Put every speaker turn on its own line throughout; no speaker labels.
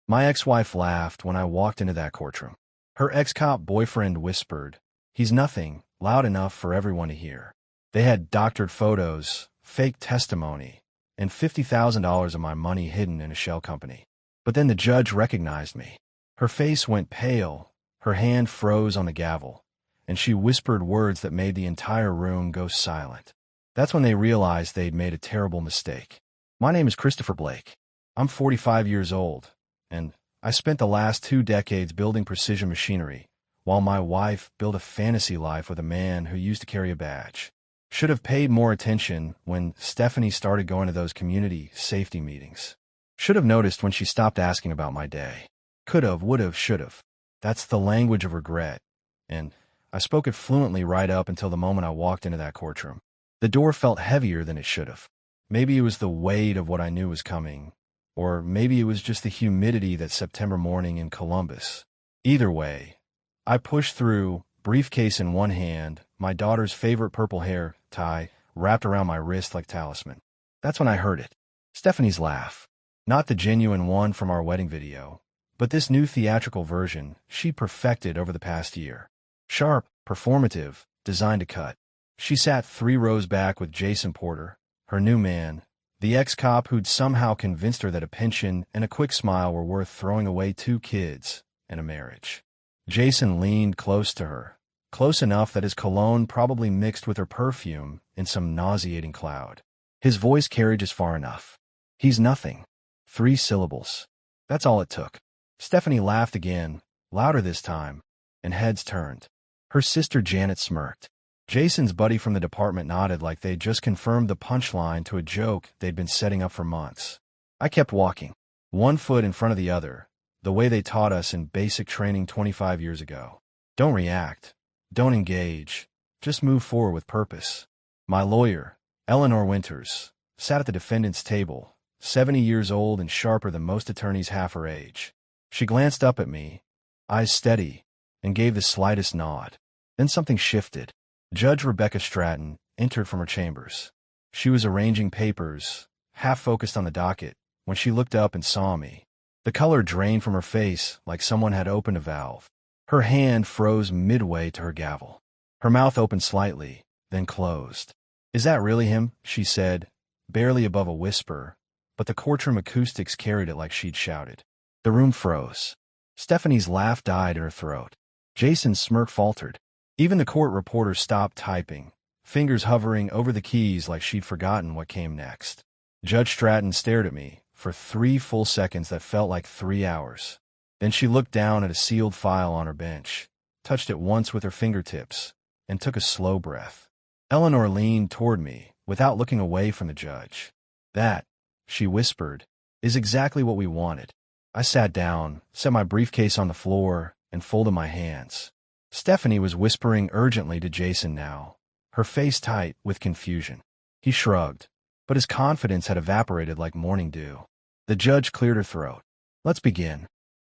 My ex-wife laughed when I walked into that courtroom. Her ex-cop boyfriend whispered, "He's nothing," loud enough for everyone to hear. They had doctored photos, fake testimony, and $50,000 of my money hidden in a shell company. But then the judge recognized me. Her face went pale, her hand froze on the gavel, and she whispered words that made the entire room go silent. That's when they realized they'd made a terrible mistake. My name is Christopher Blake. I'm 45 years old, and I spent the last 2 decades building precision machinery, while my wife built a fantasy life with a man who used to carry a badge. Should have paid more attention when Stephanie started going to those community safety meetings. Should have noticed when she stopped asking about my day. Could have, would have, should have. That's the language of regret, and I spoke it fluently right up until the moment I walked into that courtroom. The door felt heavier than it should have. Maybe it was the weight of what I knew was coming, or maybe it was just the humidity that September morning in Columbus. Either way, I pushed through, briefcase in one hand, my daughter's favorite purple hair tie wrapped around my wrist like talisman. That's when I heard it. Stephanie's laugh. Not the genuine one from our wedding video, but this new theatrical version she perfected over the past year. Sharp, performative, designed to cut. She sat 3 rows back with Jason Porter, her new man, the ex-cop who'd somehow convinced her that a pension and a quick smile were worth throwing away 2 kids and a marriage. Jason leaned close to her, close enough that his cologne probably mixed with her perfume in some nauseating cloud. His voice carried just far enough. "He's nothing." 3 syllables. That's all it took. Stephanie laughed again, louder this time, and heads turned. Her sister Janet smirked. Jason's buddy from the department nodded like they'd just confirmed the punchline to a joke they'd been setting up for months. I kept walking, one foot in front of the other, the way they taught us in basic training 25 years ago. Don't react. Don't engage. Just move forward with purpose. My lawyer, Eleanor Winters, sat at the defendant's table, 70 years old and sharper than most attorneys half her age. She glanced up at me, eyes steady, and gave the slightest nod. Then something shifted. Judge Rebecca Stratton entered from her chambers. She was arranging papers, half focused on the docket, when she looked up and saw me. The color drained from her face like someone had opened a valve. Her hand froze midway to her gavel. Her mouth opened slightly, then closed. "Is that really him?" she said, barely above a whisper, but the courtroom acoustics carried it like she'd shouted. The room froze. Stephanie's laugh died in her throat. Jason's smirk faltered. Even the court reporter stopped typing, fingers hovering over the keys like she'd forgotten what came next. Judge Stratton stared at me for 3 full seconds that felt like 3 hours. Then she looked down at a sealed file on her bench, touched it once with her fingertips, and took a slow breath. Eleanor leaned toward me, without looking away from the judge. "That," she whispered, "is exactly what we wanted." I sat down, set my briefcase on the floor, and folded my hands. Stephanie was whispering urgently to Jason now, her face tight with confusion. He shrugged, but his confidence had evaporated like morning dew. The judge cleared her throat. "Let's begin."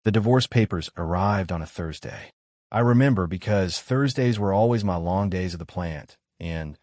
The divorce papers arrived on a Thursday. I remember because Thursdays were always my long days at the plant, and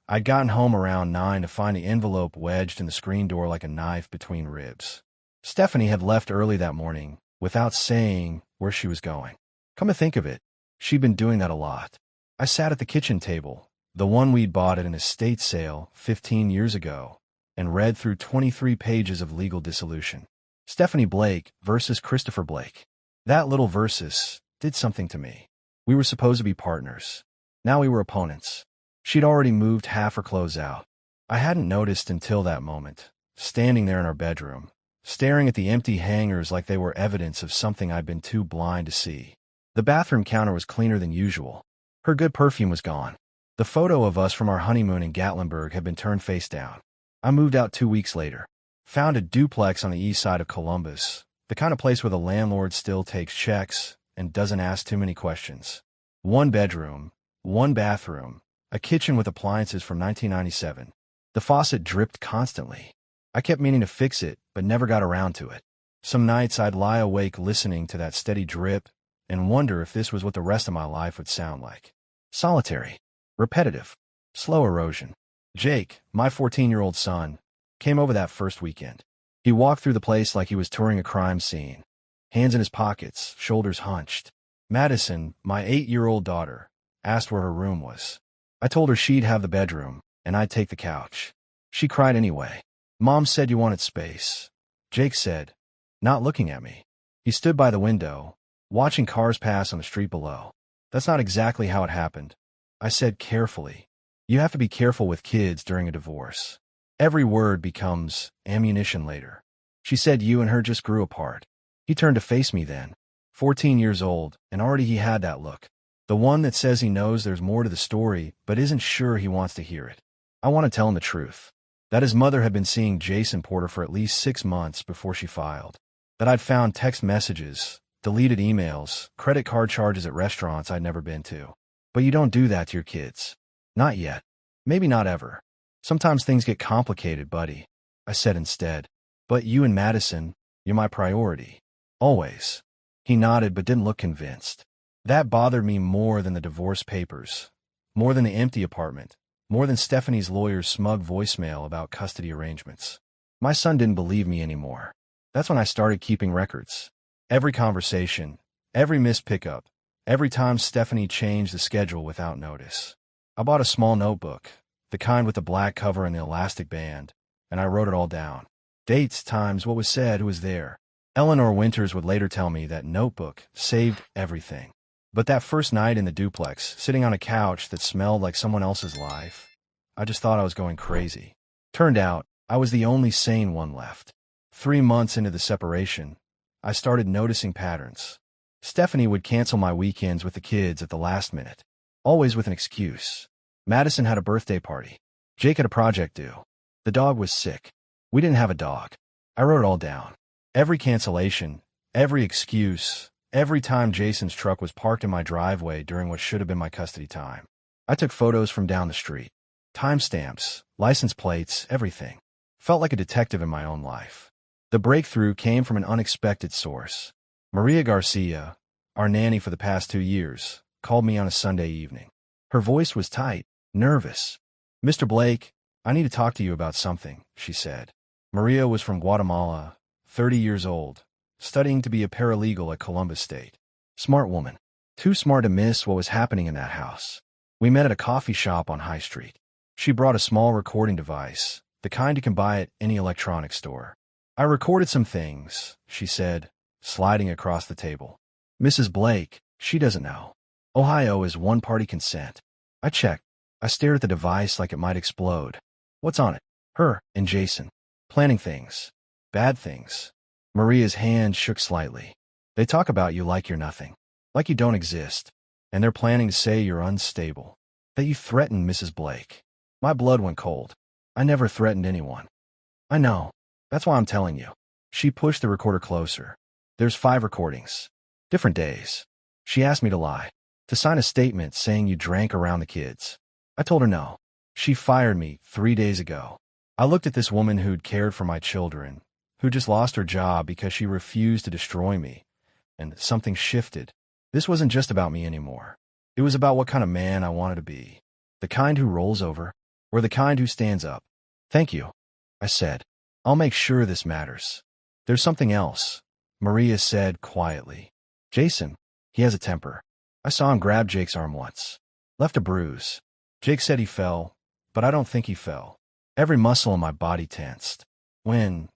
I'd gotten home around 9 to find the envelope wedged in the screen door like a knife between ribs. Stephanie had left early that morning, without saying where she was going. Come to think of it, she'd been doing that a lot. I sat at the kitchen table, the one we'd bought at an estate sale 15 years ago, and read through 23 pages of legal dissolution. Stephanie Blake versus Christopher Blake. That little versus did something to me. We were supposed to be partners. Now we were opponents. She'd already moved half her clothes out. I hadn't noticed until that moment, standing there in our bedroom, staring at the empty hangers like they were evidence of something I'd been too blind to see. The bathroom counter was cleaner than usual. Her good perfume was gone. The photo of us from our honeymoon in Gatlinburg had been turned face down. I moved out 2 weeks later. Found a duplex on the east side of Columbus, the kind of place where the landlord still takes checks and doesn't ask too many questions. 1 bedroom, 1 bathroom, a kitchen with appliances from 1997. The faucet dripped constantly. I kept meaning to fix it, but never got around to it. Some nights I'd lie awake listening to that steady drip and wonder if this was what the rest of my life would sound like. Solitary, repetitive, slow erosion. Jake, my 14-year-old son, came over that first weekend. He walked through the place like he was touring a crime scene. hands in his pockets, shoulders hunched. Madison, my 8-year-old daughter, asked where her room was. I told her she'd have the bedroom, and I'd take the couch. She cried anyway. Mom said you wanted space. Jake said, not looking at me. He stood by the window, watching cars pass on the street below. That's not exactly how it happened. I said carefully. You have to be careful with kids during a divorce. Every word becomes ammunition later. She said you and her just grew apart. He turned to face me then. 14 years old, and already he had that look. The one that says he knows there's more to the story, but isn't sure he wants to hear it. I want to tell him the truth. That his mother had been seeing Jason Porter for at least 6 months before she filed. That I'd found text messages, deleted emails, credit card charges at restaurants I'd never been to. But you don't do that to your kids. Not yet. Maybe not ever. Sometimes things get complicated, buddy. I said instead. But you and Madison, you're my priority. Always. He nodded but didn't look convinced. That bothered me more than the divorce papers. More than the empty apartment. More than Stephanie's lawyer's smug voicemail about custody arrangements. My son didn't believe me anymore. That's when I started keeping records. Every conversation, every missed pickup, every time Stephanie changed the schedule without notice. I bought a small notebook, the kind with the black cover and the elastic band, and I wrote it all down. Dates, times, what was said, who was there. Eleanor Winters would later tell me that notebook saved everything. But that first night in the duplex, sitting on a couch that smelled like someone else's life, I just thought I was going crazy. Turned out, I was the only sane one left. 3 months into the separation, I started noticing patterns. Stephanie would cancel my weekends with the kids at the last minute, always with an excuse. Madison had a birthday party. Jake had a project due. The dog was sick. We didn't have a dog. I wrote it all down. Every cancellation, every excuse, every time Jason's truck was parked in my driveway during what should have been my custody time. I took photos from down the street. Timestamps, license plates, everything. Felt like a detective in my own life. The breakthrough came from an unexpected source. Maria Garcia, our nanny for the past 2 years, called me on a Sunday evening. Her voice was tight, nervous. Mr. Blake, I need to talk to you about something, she said. Maria was from Guatemala, 30 years old, studying to be a paralegal at Columbus State. Smart woman. Too smart to miss what was happening in that house. We met at a coffee shop on High Street. She brought a small recording device, the kind you can buy at any electronics store. I recorded some things, she said, sliding across the table. Mrs. Blake, she doesn't know. Ohio is one-party consent. I checked. I stared at the device like it might explode. What's on it? Her and Jason. Planning things. Bad things. Maria's hand shook slightly. They talk about you like you're nothing. Like you don't exist. And they're planning to say you're unstable. That you threatened Mrs. Blake. My blood went cold. I never threatened anyone. I know. That's why I'm telling you. She pushed the recorder closer. There's 5 recordings. Different days. She asked me to lie. To sign a statement saying you drank around the kids. I told her no. She fired me 3 days ago. I looked at this woman who'd cared for my children, who just lost her job because she refused to destroy me, and something shifted. This wasn't just about me anymore. It was about what kind of man I wanted to be. The kind who rolls over, or the kind who stands up. Thank you, I said. I'll make sure this matters. There's something else, Maria said quietly. Jason, he has a temper. I saw him grab Jake's arm once. Left a bruise. Jake said he fell, but I don't think he fell. Every muscle in my body tensed. When,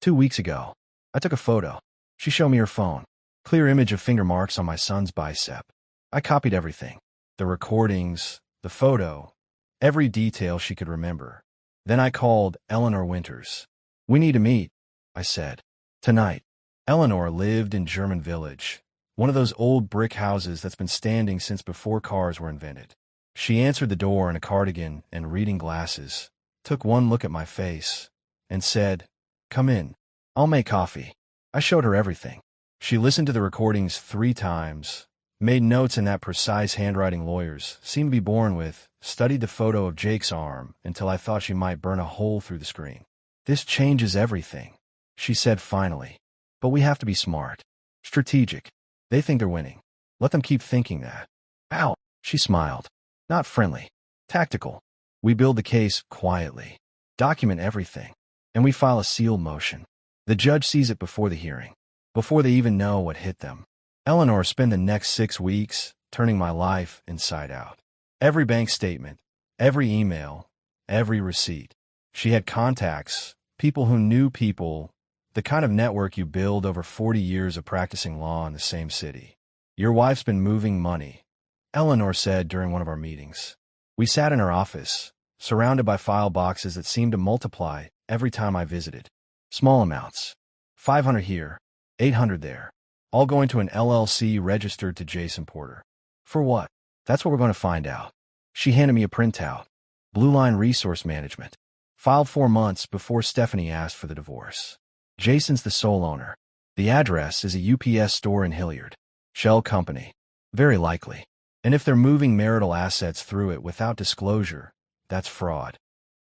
2 weeks ago, I took a photo. She showed me her phone. Clear image of finger marks on my son's bicep. I copied everything. The recordings, the photo, every detail she could remember. Then I called Eleanor Winters. We need to meet, I said. Tonight. Eleanor lived in German Village, one of those old brick houses that's been standing since before cars were invented. She answered the door in a cardigan and reading glasses, took one look at my face, and said, "Come in. I'll make coffee." I showed her everything. She listened to the recordings 3 times, made notes in that precise handwriting lawyers seemed to be born with, studied the photo of Jake's arm until I thought she might burn a hole through the screen. This changes everything, she said finally. But we have to be smart. Strategic. They think they're winning. Let them keep thinking that. Ow, she smiled. Not friendly. Tactical. We build the case quietly. Document everything. And we file a seal motion. The judge sees it before the hearing. before they even know what hit them. Eleanor spent the next 6 weeks turning my life inside out. Every bank statement, every email, every receipt. She had contacts, people who knew people, the kind of network you build over 40 years of practicing law in the same city. Your wife's been moving money, Eleanor said during one of our meetings. We sat in her office, surrounded by file boxes that seemed to multiply every time I visited. Small amounts. 500 here, 800 there. All going to an LLC registered to Jason Porter. For what? That's what we're going to find out. She handed me a printout. Blue Line Resource Management. Filed 4 months before Stephanie asked for the divorce. Jason's the sole owner. The address is a UPS store in Hilliard. Shell company. Very likely. And if they're moving marital assets through it without disclosure, that's fraud.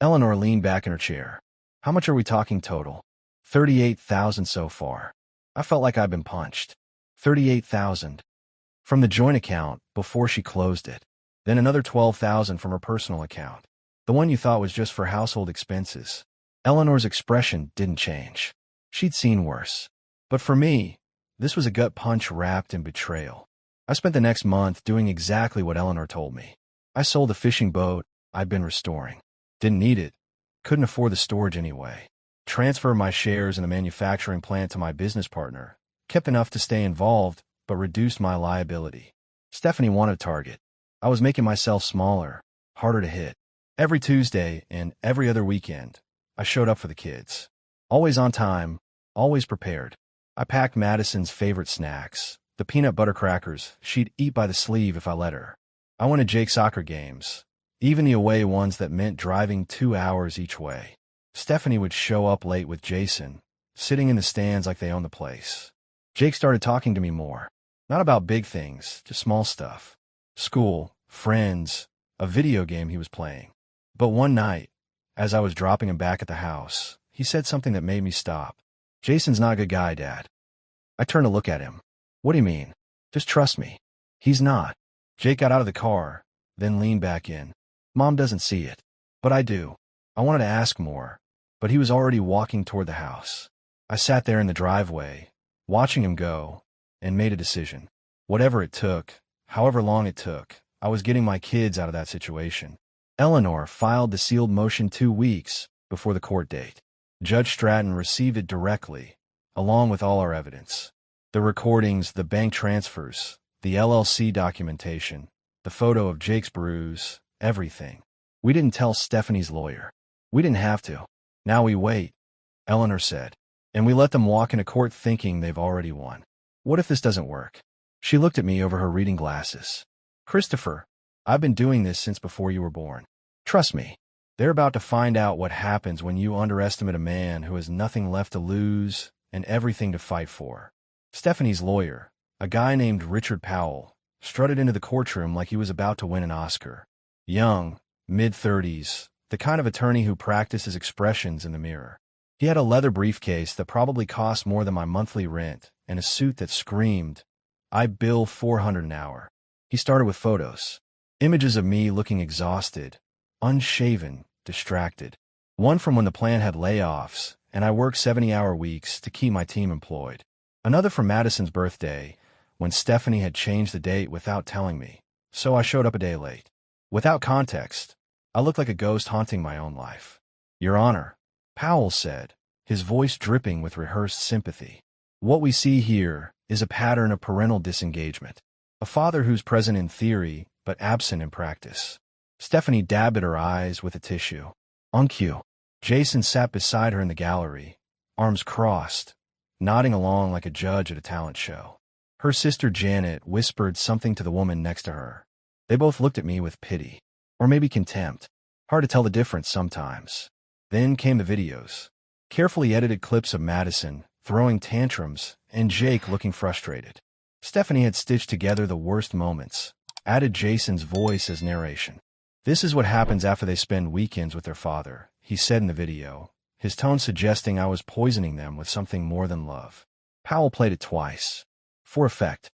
Eleanor leaned back in her chair. How much are we talking total? 38,000 so far. I felt like I'd been punched. 38,000. From the joint account before she closed it. Then another 12,000 from her personal account. The one you thought was just for household expenses. Eleanor's expression didn't change. She'd seen worse. But for me, this was a gut punch wrapped in betrayal. I spent the next month doing exactly what Eleanor told me. I sold the fishing boat I'd been restoring. Didn't need it. Couldn't afford the storage anyway. Transferred my shares in the manufacturing plant to my business partner. Kept enough to stay involved, but reduced my liability. Stephanie wanted a target. I was making myself smaller, harder to hit. Every Tuesday and every other weekend, I showed up for the kids. Always on time, always prepared. I packed Madison's favorite snacks, the peanut butter crackers she'd eat by the sleeve if I let her. I went to Jake's soccer games, even the away ones that meant driving 2 hours each way. Stephanie would show up late with Jason, sitting in the stands like they owned the place. Jake started talking to me more. Not about big things, just small stuff. School, friends, a video game he was playing. But one night, as I was dropping him back at the house, he said something that made me stop. Jason's not a good guy, Dad. I turned to look at him. What do you mean? Just trust me. He's not. Jake got out of the car, then leaned back in. Mom doesn't see it. But I do. I wanted to ask more, but he was already walking toward the house. I sat there in the driveway, watching him go, and made a decision. Whatever it took, however long it took, I was getting my kids out of that situation. Eleanor filed the sealed motion 2 weeks before the court date. Judge Stratton received it directly, along with all our evidence. The recordings, the bank transfers, the LLC documentation, the photo of Jake's bruise, everything. We didn't tell Stephanie's lawyer. We didn't have to. Now we wait, Eleanor said. And we let them walk into court thinking they've already won. What if this doesn't work? She looked at me over her reading glasses. Christopher, I've been doing this since before you were born. Trust me. They're about to find out what happens when you underestimate a man who has nothing left to lose and everything to fight for. Stephanie's lawyer, a guy named Richard Powell, strutted into the courtroom like he was about to win an Oscar. Young, mid-30s, the kind of attorney who practices expressions in the mirror. He had a leather briefcase that probably cost more than my monthly rent and a suit that screamed, I bill $400 an hour. He started with photos. Images of me looking exhausted, unshaven, distracted. One from when the plant had layoffs, and I worked 70-hour weeks to keep my team employed. Another from Madison's birthday, when Stephanie had changed the date without telling me, so I showed up a day late. Without context, I looked like a ghost haunting my own life. Your Honor, Powell said, his voice dripping with rehearsed sympathy. What we see here is a pattern of parental disengagement. A father who's present in theory, but absent in practice. Stephanie dabbed at her eyes with a tissue. On cue. Jason sat beside her in the gallery, arms crossed, nodding along like a judge at a talent show. Her sister Janet whispered something to the woman next to her. They both looked at me with pity. Or maybe contempt. Hard to tell the difference sometimes. Then came the videos. Carefully edited clips of Madison, throwing tantrums, and Jake looking frustrated. Stephanie had stitched together the worst moments, added Jason's voice as narration. This is what happens after they spend weekends with their father, he said in the video, his tone suggesting I was poisoning them with something more than love. Powell played it twice. For effect.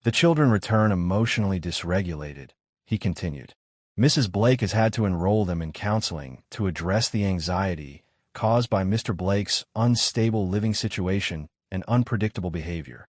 The children return emotionally dysregulated, he continued. Mrs. Blake has had to enroll them in counseling to address the anxiety caused by Mr. Blake's unstable living situation and unpredictable behavior.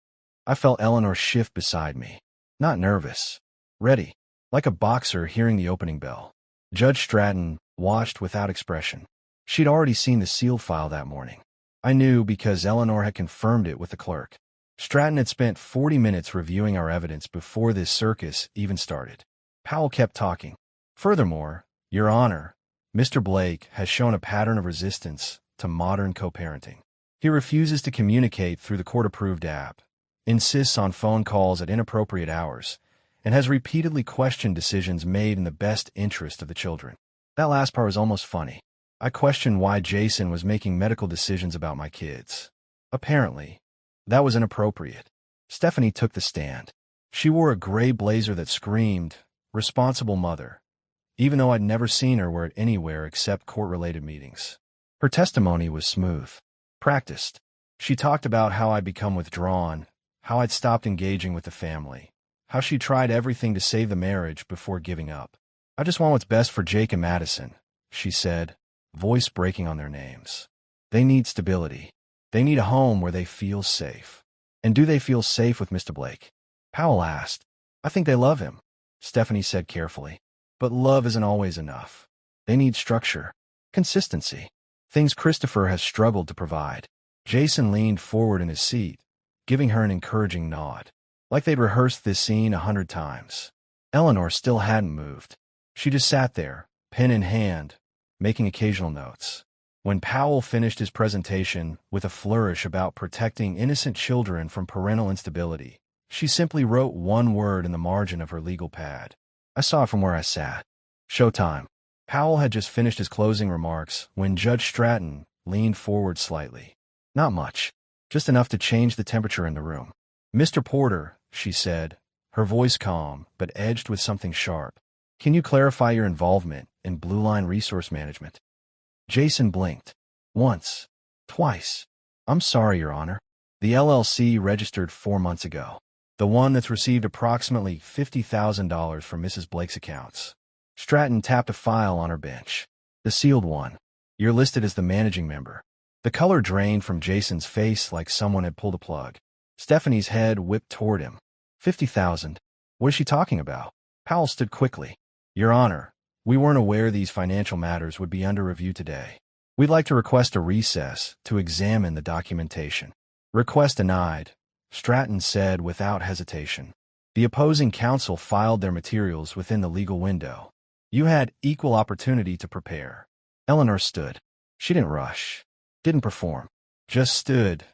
I felt Eleanor shift beside me. Not nervous. Ready. Like a boxer hearing the opening bell. Judge Stratton watched without expression. She'd already seen the sealed file that morning. I knew because Eleanor had confirmed it with the clerk. Stratton had spent 40 minutes reviewing our evidence before this circus even started. Powell kept talking. Furthermore, Your Honor, Mr. Blake has shown a pattern of resistance to modern co-parenting. He refuses to communicate through the court-approved app, insists on phone calls at inappropriate hours, and has repeatedly questioned decisions made in the best interest of the children. That last part was almost funny. I questioned why Jason was making medical decisions about my kids. Apparently, that was inappropriate. Stephanie took the stand. She wore a gray blazer that screamed, "Responsible mother," even though I'd never seen her wear it anywhere except court-related meetings. Her testimony was smooth, practiced. She talked about how I'd become withdrawn, how I'd stopped engaging with the family, how she tried everything to save the marriage before giving up. "I just want what's best for Jake and Madison," she said, voice breaking on their names. "They need stability. They need a home where they feel safe." "And do they feel safe with Mr. Blake?" Powell asked. "I think they love him," Stephanie said carefully. "But love isn't always enough. They need structure, consistency, things Christopher has struggled to provide." Jason leaned forward in his seat, giving her an encouraging nod, like they'd rehearsed this scene 100 times. Eleanor still hadn't moved. She just sat there, pen in hand, making occasional notes. When Powell finished his presentation with a flourish about protecting innocent children from parental instability, she simply wrote one word in the margin of her legal pad. I saw it from where I sat. Showtime. Powell had just finished his closing remarks when Judge Stratton leaned forward slightly. Not much, just enough to change the temperature in the room. "Mr. Porter," she said, her voice calm but edged with something sharp, "can you clarify your involvement in Blue Line Resource Management?" Jason blinked. "Once. Twice. I'm sorry, Your Honor. The LLC registered 4 months ago. The one that's received approximately $50,000 from Mrs. Blake's accounts." Stratton tapped a file on her bench. "The sealed one. You're listed as the managing member." The color drained from Jason's face like someone had pulled a plug. Stephanie's head whipped toward him. 50,000. What is she talking about? Powell stood quickly. "Your Honor, we weren't aware these financial matters would be under review today. We'd like to request a recess to examine the documentation." "Request denied," Stratton said without hesitation. The opposing counsel filed their materials within the legal window. "You had equal opportunity to prepare." Eleanor stood. She didn't rush, didn't perform, just stood,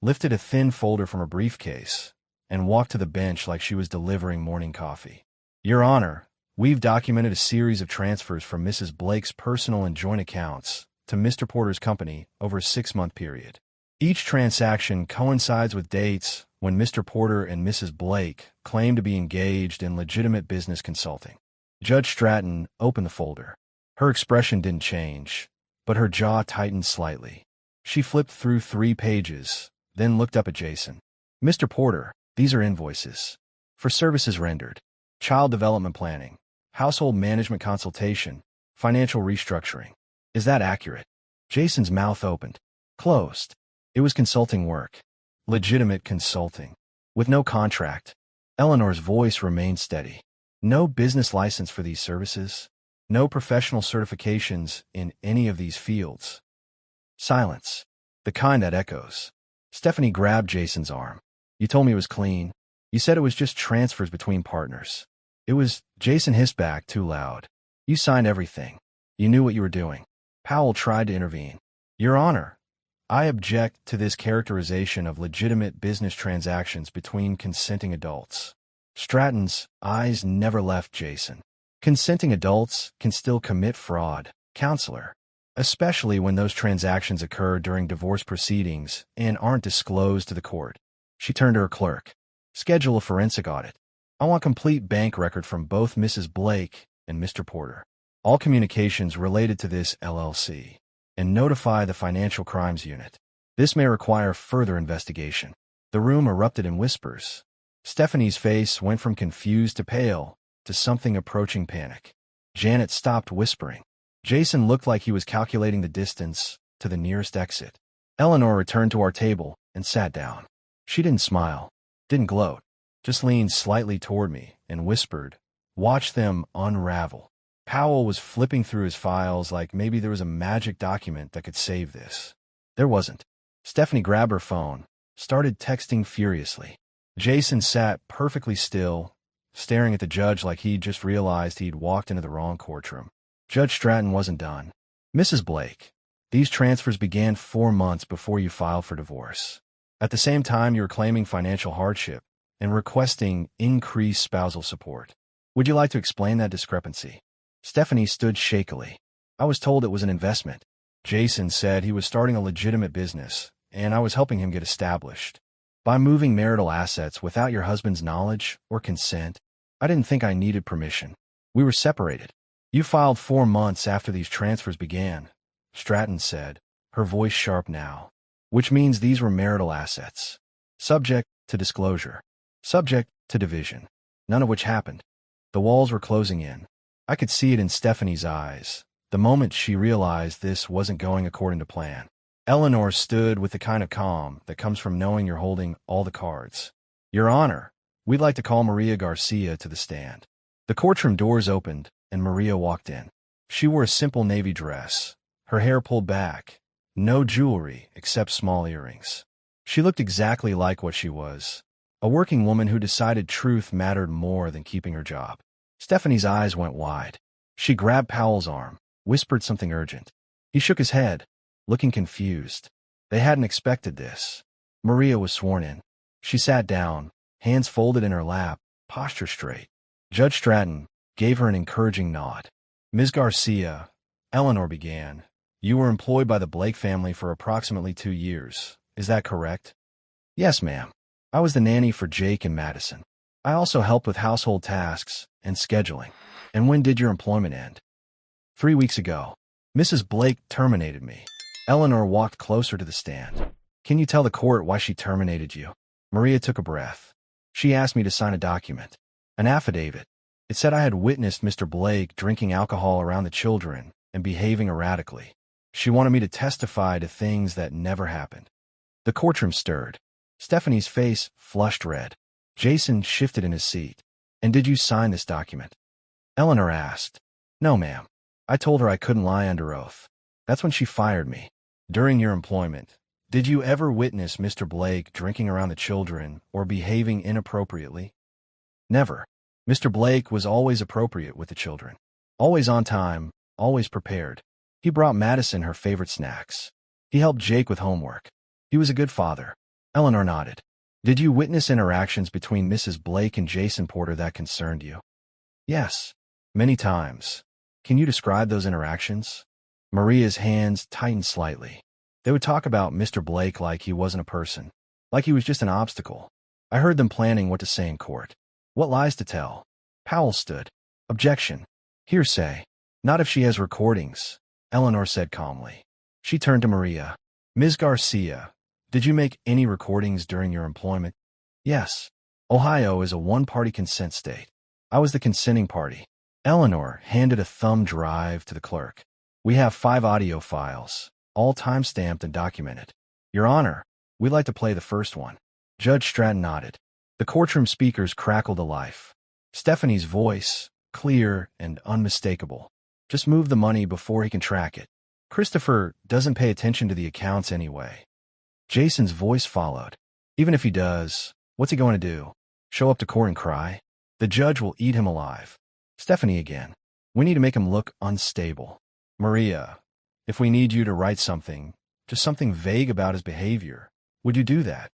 lifted a thin folder from her briefcase, and walked to the bench like she was delivering morning coffee. "Your Honor, we've documented a series of transfers from Mrs. Blake's personal and joint accounts to Mr. Porter's company over a 6-month period. Each transaction coincides with dates when Mr. Porter and Mrs. Blake claim to be engaged in legitimate business consulting." Judge Stratton opened the folder. Her expression didn't change, but her jaw tightened slightly. She flipped through 3 pages, then looked up at Jason. "Mr. Porter, these are invoices. For services rendered, child development planning, household management consultation, financial restructuring. Is that accurate?" Jason's mouth opened, closed. It was consulting work. Legitimate consulting. With no contract. Eleanor's voice remained steady. "No business license for these services. No professional certifications in any of these fields." Silence. The kind that echoes. Stephanie grabbed Jason's arm. "You told me it was clean. You said it was just transfers between partners." "It was," Jason hissed back too loud. "You signed everything. You knew what you were doing." Powell tried to intervene. "Your Honor, I object to this characterization of legitimate business transactions between consenting adults." Stratton's eyes never left Jason. "Consenting adults can still commit fraud, counselor, especially when those transactions occur during divorce proceedings and aren't disclosed to the court." She turned to her clerk. "Schedule a forensic audit. I want complete bank record from both Mrs. Blake and Mr. Porter. All communications related to this LLC. And notify the Financial Crimes Unit. This may require further investigation." The room erupted in whispers. Stephanie's face went from confused to pale to something approaching panic. Janet stopped whispering. Jason looked like he was calculating the distance to the nearest exit. Eleanor returned to our table, and sat down. She didn't smile, didn't gloat, just leaned slightly toward me and whispered, "Watch them unravel." Powell was flipping through his files like maybe there was a magic document that could save this. There wasn't. Stephanie grabbed her phone, started texting furiously. Jason sat perfectly still, staring at the judge like he'd just realized he'd walked into the wrong courtroom. Judge Stratton wasn't done. "Mrs. Blake, these transfers began 4 months before you filed for divorce. At the same time, you were claiming financial hardship and requesting increased spousal support. Would you like to explain that discrepancy?" Stephanie stood shakily. "I was told it was an investment. Jason said he was starting a legitimate business, and I was helping him get established. By moving marital assets without your husband's knowledge or consent, I didn't think I needed permission. We were separated. You filed 4 months after these transfers began," Stratton said, her voice sharp now. "Which means these were marital assets. Subject to disclosure. Subject to division. None of which happened." The walls were closing in. I could see it in Stephanie's eyes, the moment she realized this wasn't going according to plan. Eleanor stood with the kind of calm that comes from knowing you're holding all the cards. "Your Honor, we'd like to call Maria Garcia to the stand." The courtroom doors opened, and Maria walked in. She wore a simple navy dress, her hair pulled back, no jewelry except small earrings. She looked exactly like what she was, a working woman who decided truth mattered more than keeping her job. Stephanie's eyes went wide. She grabbed Powell's arm, whispered something urgent. He shook his head, looking confused. They hadn't expected this. Maria was sworn in. She sat down, hands folded in her lap, posture straight. Judge Stratton gave her an encouraging nod. "Ms. Garcia," Eleanor began, "you were employed by the Blake family for approximately 2 years. Is that correct?" "Yes, ma'am. I was the nanny for Jake and Madison. I also helped with household tasks and scheduling." "And when did your employment end?" 3 weeks ago. Mrs. Blake terminated me." Eleanor walked closer to the stand. "Can you tell the court why she terminated you?" Maria took a breath. "She asked me to sign a document. An affidavit. It said I had witnessed Mr. Blake drinking alcohol around the children and behaving erratically. She wanted me to testify to things that never happened." The courtroom stirred. Stephanie's face flushed red. Jason shifted in his seat. "And did you sign this document?" Eleanor asked. "No, ma'am. I told her I couldn't lie under oath. That's when she fired me." "During your employment, did you ever witness Mr. Blake drinking around the children or behaving inappropriately?" "Never. Mr. Blake was always appropriate with the children. Always on time, always prepared. He brought Madison her favorite snacks. He helped Jake with homework. He was a good father." Eleanor nodded. "Did you witness interactions between Mrs. Blake and Jason Porter that concerned you?" "Yes. Many times." "Can you describe those interactions?" Maria's hands tightened slightly. "They would talk about Mr. Blake like he wasn't a person, like he was just an obstacle. I heard them planning what to say in court. What lies to tell." Powell stood. "Objection. Hearsay. Not if she has recordings," Eleanor said calmly. She turned to Maria. "Ms. Garcia, did you make any recordings during your employment?" "Yes. Ohio is a one-party consent state. I was the consenting party." Eleanor handed a thumb drive to the clerk. "We have 5 audio files, all time-stamped and documented. Your Honor, we'd like to play the first one." Judge Stratton nodded. The courtroom speakers crackled to life. Stephanie's voice, clear and unmistakable. "Just move the money before he can track it. Christopher doesn't pay attention to the accounts anyway." Jason's voice followed. "Even if he does, what's he going to do? Show up to court and cry? The judge will eat him alive." Stephanie again. "We need to make him look unstable." Maria, "If we need you to write something, just something vague about his behavior, would you do that?"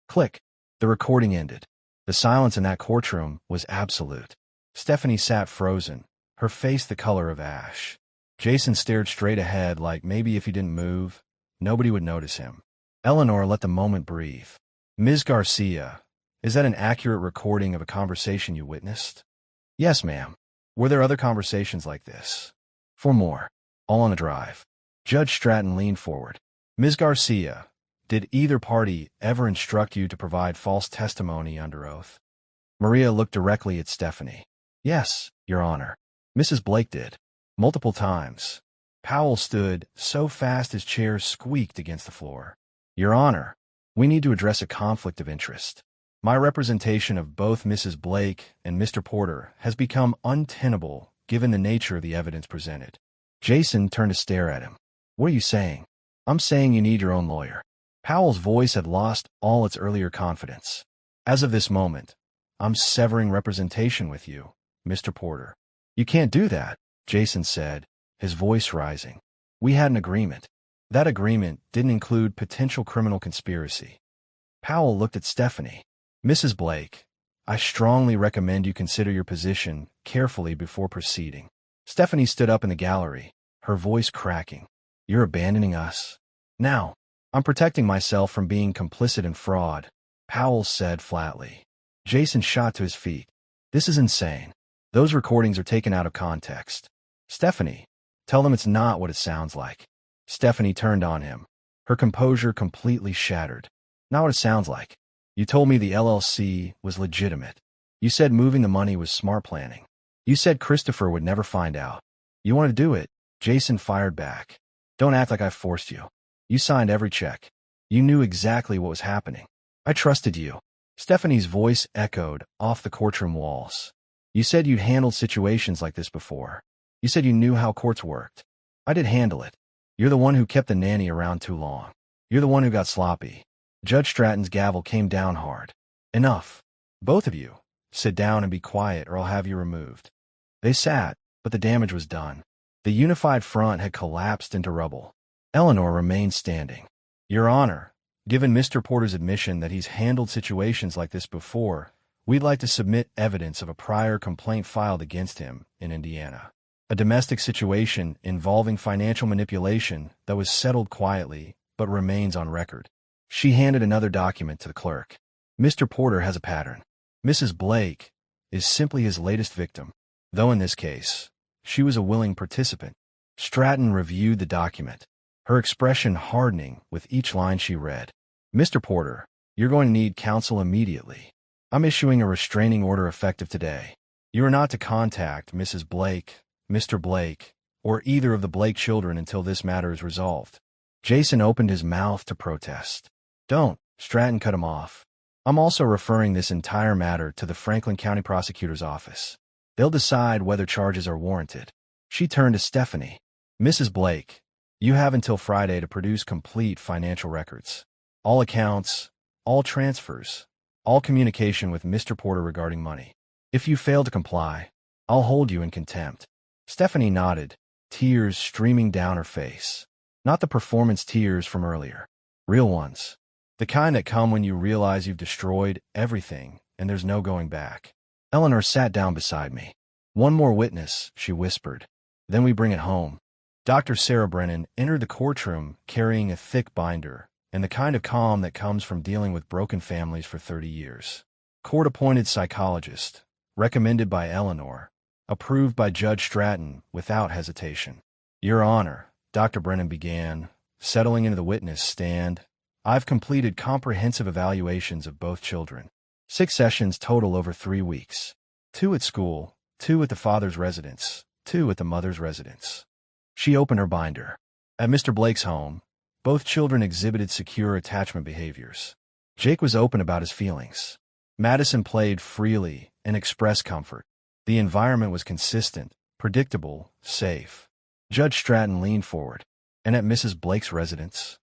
Click. The recording ended. The silence in that courtroom was absolute. Stephanie sat frozen, her face the color of ash. Jason stared straight ahead like maybe if he didn't move, nobody would notice him. Eleanor let the moment breathe. "Ms. Garcia, is that an accurate recording of a conversation you witnessed?" "Yes, ma'am." "Were there other conversations like this?" "4 more. All on a drive." Judge Stratton leaned forward. "Ms. Garcia, did either party ever instruct you to provide false testimony under oath?" Maria looked directly at Stephanie. "Yes, Your Honor. Mrs. Blake did. Multiple times." Powell stood so fast his chair squeaked against the floor. "Your Honor, We need to address a conflict of interest. My representation of both Mrs. Blake and Mr. Porter has become untenable given the nature of the evidence presented. Jason turned to stare at him. What are you saying? I'm saying you need your own lawyer. Powell's voice had lost all its earlier confidence. As of this moment, I'm severing representation with you, Mr. Porter. You can't do that, Jason said, his voice rising. We had an agreement. That agreement didn't include potential criminal conspiracy. Powell looked at Stephanie. Mrs. Blake, I strongly recommend you consider your position carefully before proceeding. Stephanie stood up in the gallery, her voice cracking. You're abandoning us? Now, I'm protecting myself from being complicit in fraud, Powell said flatly. Jason shot to his feet. This is insane. Those recordings are taken out of context. Stephanie, tell them it's not what it sounds like. Stephanie turned on him, her composure completely shattered. Not what it sounds like. You told me the LLC was legitimate. You said moving the money was smart planning. You said Christopher would never find out. You want to do it, Jason fired back. Don't act like I forced you. You signed every check. You knew exactly what was happening. I trusted you. Stephanie's voice echoed off the courtroom walls. You said you'd handled situations like this before. You said you knew how courts worked. I did handle it. You're the one who kept the nanny around too long. You're the one who got sloppy. Judge Stratton's gavel came down hard. Enough. Both of you. Sit down and be quiet or I'll have you removed. They sat, but the damage was done. The unified front had collapsed into rubble. Eleanor remained standing. Your Honor, given Mr. Porter's admission that he's handled situations like this before, we'd like to submit evidence of a prior complaint filed against him in Indiana. A domestic situation involving financial manipulation that was settled quietly but remains on record. She handed another document to the clerk. Mr. Porter has a pattern. Mrs. Blake is simply his latest victim, though in this case, she was a willing participant. Stratton reviewed the document, her expression hardening with each line she read. Mr. Porter, you're going to need counsel immediately. I'm issuing a restraining order effective today. You are not to contact Mrs. Blake, Mr. Blake, or either of the Blake children until this matter is resolved. Jason opened his mouth to protest. Don't, Stratton cut him off. I'm also referring this entire matter to the Franklin County Prosecutor's Office. They'll decide whether charges are warranted. She turned to Stephanie. Mrs. Blake, you have until Friday to produce complete financial records. All accounts, all transfers, all communication with Mr. Porter regarding money. If you fail to comply, I'll hold you in contempt. Stephanie nodded, tears streaming down her face. Not the performance tears from earlier. Real ones. The kind that come when you realize you've destroyed everything and there's no going back. Eleanor sat down beside me. One more witness, she whispered. Then we bring it home. Dr. Sarah Brennan entered the courtroom carrying a thick binder and the kind of calm that comes from dealing with broken families for 30 years. Court-appointed psychologist, recommended by Eleanor, approved by Judge Stratton without hesitation. Your Honor, Dr. Brennan began, settling into the witness stand. I've completed comprehensive evaluations of both children. 6 sessions total over 3 weeks. 2 at school, 2 at the father's residence, 2 at the mother's residence. She opened her binder. At Mr. Blake's home, both children exhibited secure attachment behaviors. Jake was open about his feelings. Madison played freely and expressed comfort. The environment was consistent, predictable, safe. Judge Stratton leaned forward. And at Mrs. Blake's residence,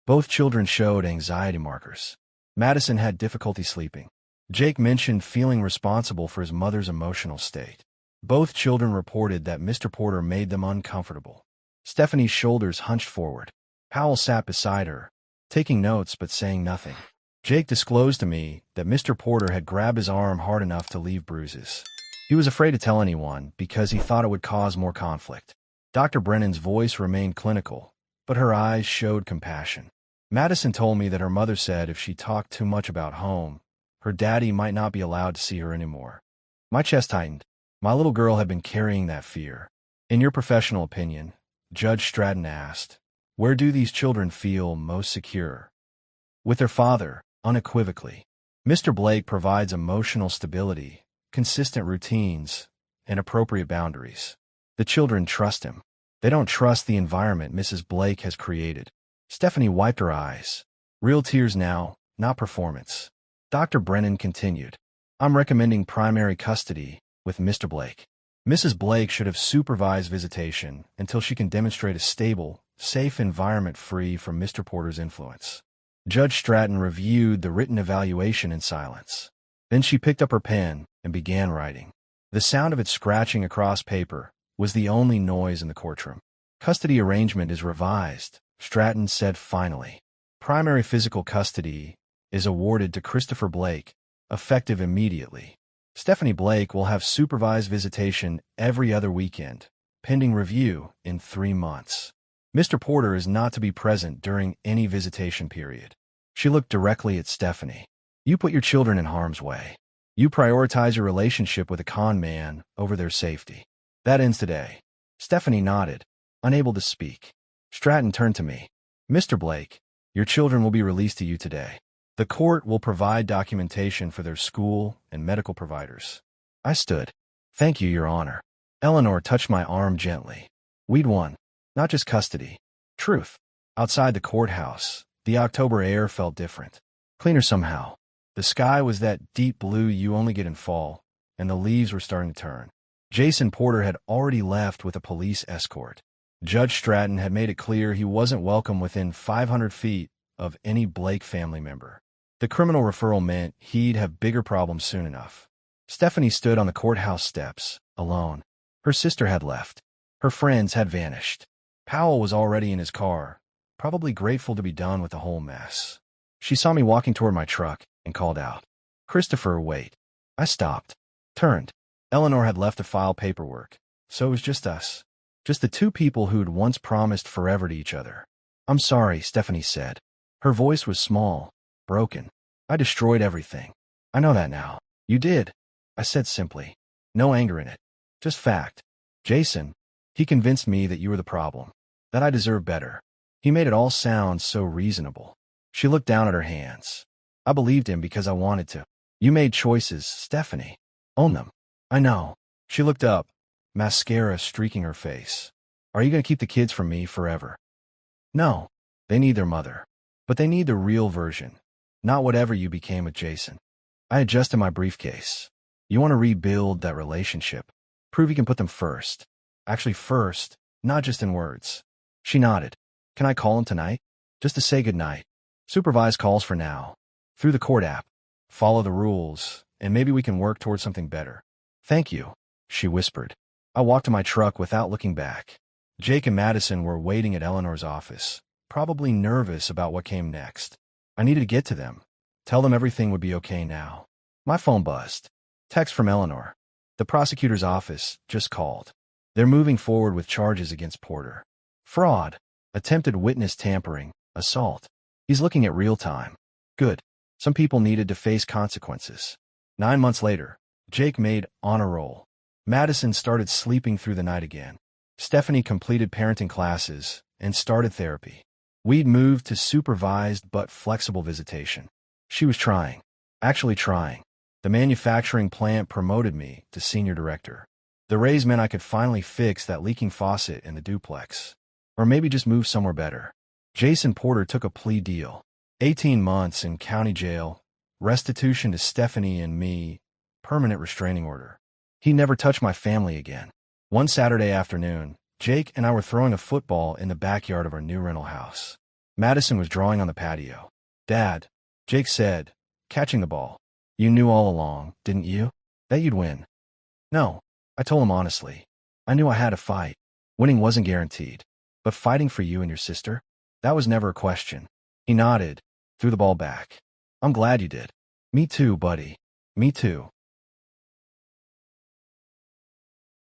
both children showed anxiety markers. Madison had difficulty sleeping. Jake mentioned feeling responsible for his mother's emotional state. Both children reported that Mr. Porter made them uncomfortable. Stephanie's shoulders hunched forward. Powell sat beside her, taking notes but saying nothing. Jake disclosed to me that Mr. Porter had grabbed his arm hard enough to leave bruises. He was afraid to tell anyone because he thought it would cause more conflict. Dr. Brennan's voice remained clinical, but her eyes showed compassion. Madison told me that her mother said if she talked too much about home, her daddy might not be allowed to see her anymore. My chest tightened. My little girl had been carrying that fear. In your professional opinion, Judge Stratton asked, where do these children feel most secure? With their father, unequivocally. Mr. Blake provides emotional stability, consistent routines, and appropriate boundaries. The children trust him. They don't trust the environment Mrs. Blake has created. Stephanie wiped her eyes. Real tears now, not performance. Dr. Brennan continued. I'm recommending primary custody with Mr. Blake. Mrs. Blake should have supervised visitation until she can demonstrate a stable, safe environment free from Mr. Porter's influence. Judge Stratton reviewed the written evaluation in silence. Then she picked up her pen and began writing. The sound of it scratching across paper was the only noise in the courtroom. Custody arrangement is revised, Stratton said finally. Primary physical custody is awarded to Christopher Blake, effective immediately. Stephanie Blake will have supervised visitation every other weekend, pending review in 3 months. Mr. Porter is not to be present during any visitation period. She looked directly at Stephanie. You put your children in harm's way. You prioritize your relationship with a con man over their safety. That ends today. Stephanie nodded, unable to speak. Stratton turned to me. Mr. Blake, your children will be released to you today. The court will provide documentation for their school and medical providers. I stood. Thank you, Your Honor. Eleanor touched my arm gently. We'd won. Not just custody. Truth. Outside the courthouse, the October air felt different. Cleaner somehow. The sky was that deep blue you only get in fall, and the leaves were starting to turn. Jason Porter had already left with a police escort. Judge Stratton had made it clear he wasn't welcome within 500 feet of any Blake family member. The criminal referral meant he'd have bigger problems soon enough. Stephanie stood on the courthouse steps, alone. Her sister had left. Her friends had vanished. Powell was already in his car, probably grateful to be done with the whole mess. She saw me walking toward my truck and called out, Christopher, wait. I stopped. Turned. Eleanor had left to file paperwork, so it was just us. Just the 2 people who'd once promised forever to each other. I'm sorry, Stephanie said. Her voice was small, broken. I destroyed everything. I know that now. You did, I said simply. No anger in it. Just fact. Jason, he convinced me that you were the problem, that I deserve better. He made it all sound so reasonable. She looked down at her hands. I believed him because I wanted to. You made choices, Stephanie. Own them. I know. She looked up, mascara streaking her face. Are you going to keep the kids from me forever? No. They need their mother. But they need the real version, not whatever you became with Jason. I adjusted my briefcase. You want to rebuild that relationship. Prove you can put them first. Actually first, not just in words. She nodded. Can I call him tonight? Just to say goodnight. Supervised calls for now. Through the court app. Follow the rules, and maybe we can work towards something better. Thank you, she whispered. I walked to my truck without looking back. Jake and Madison were waiting at Eleanor's office, probably nervous about what came next. I needed to get to them. Tell them everything would be okay now. My phone buzzed. Text from Eleanor. The prosecutor's office just called. They're moving forward with charges against Porter. Fraud, attempted witness tampering, assault. He's looking at real time. Good. Some people needed to face consequences. 9 months later, Jake made honor roll. Madison started sleeping through the night again. Stephanie completed parenting classes and started therapy. We'd moved to supervised but flexible visitation. She was trying. Actually trying. The manufacturing plant promoted me to senior director. The raise meant I could finally fix that leaking faucet in the duplex. Or maybe just move somewhere better. Jason Porter took a plea deal. 18 months in county jail, restitution to Stephanie and me, permanent restraining order. He never touched my family again. One Saturday afternoon, Jake and I were throwing a football in the backyard of our new rental house. Madison was drawing on the patio. Dad, Jake said, catching the ball. You knew all along, didn't you? That you'd win. No, I told him honestly. I knew I had to fight. Winning wasn't guaranteed. But fighting for you and your sister? That was never a question. He nodded, threw the ball back. I'm glad you did. Me too, buddy. Me too.